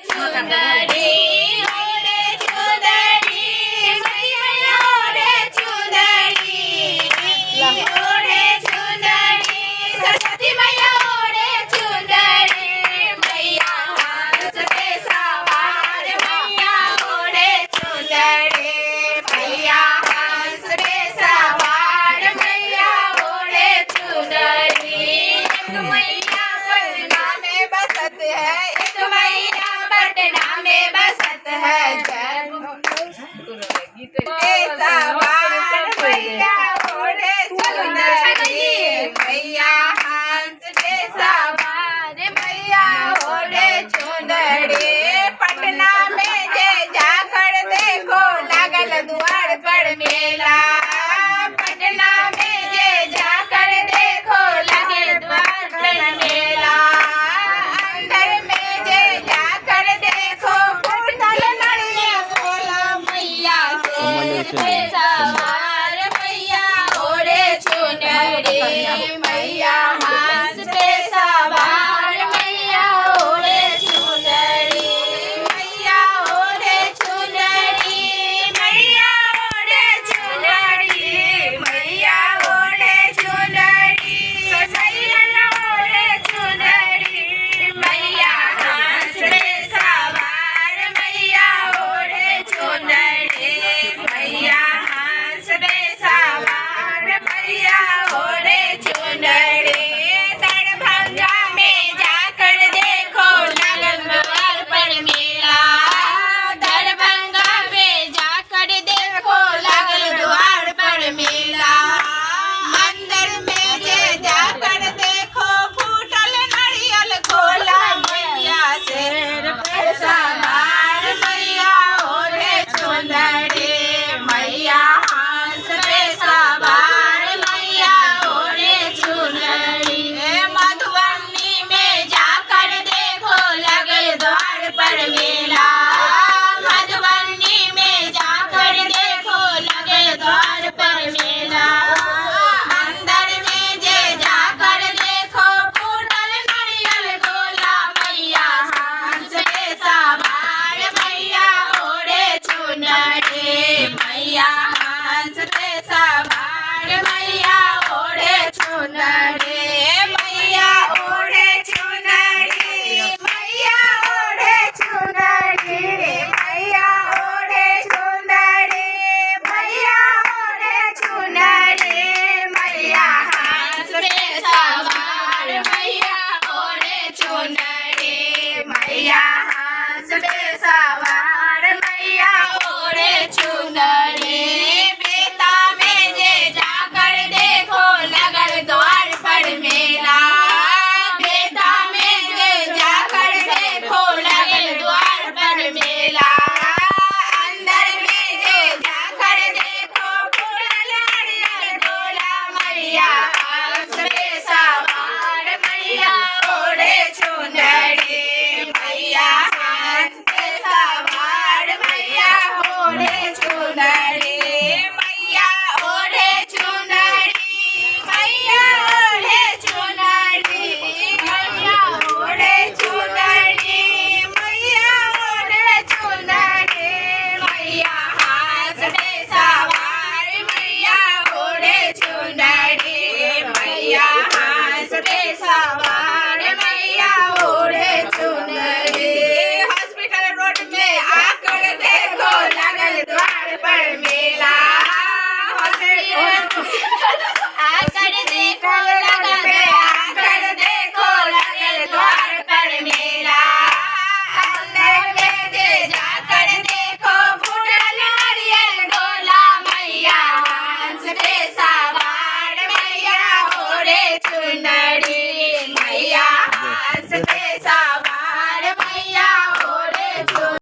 चुंदड़ी ओढ़े चुंदड़ी मैया ओढ़े चुंदड़ी ओढ़े चुंदड़ी सरस्वती मैया ओढ़े चुंदड़ी मैया हंस पे सवार मैया ओढ़े चुंदड़ी मैया हंस पे सवार मैया ओढ़े चुंदड़ी एक मैया पटना में बसत है एक मैया पटना में बसत है सवार मैया ओढ़े चुंदड़ी मैया हंस पे सवार मैया ओढ़े चुंदड़ी पटना में जे जाकर देखो लागल द्वार पर मेला पटना में जे जाकर देखो लागल द्वार पर मेला अंदर में जे जाकर देखो फूटल नरिया खोला मैया शेर पे सवार मैया ओढ़े चुनरी मैया हंस पे सवार मैया ओढ़े चुनरी मैया ओढ़े चुनरी मैया ओढ़े चुनरी मैया ओढ़े चुनरी ससैया ओढ़े चुनरी मैया हंस पे सवार मैया ओढ़े चुनरी मैया हंस पे सवार मैया ओढ़े चुनरी दरभंगा में जाकर देखो लागल द्वार पर मेला दरभंगा में जाकर देखो लागल द्वार पर मेला अंदर में जे जाकर देखो फूटल नारियल खोला मैया शेर पे सवार मैया ओढ़े चुंदड़ी मैया हंस पे सवार मैया ओढ़े चुंदड़ी मधुबनी में जाकर देखो लगल द्वार पर मेला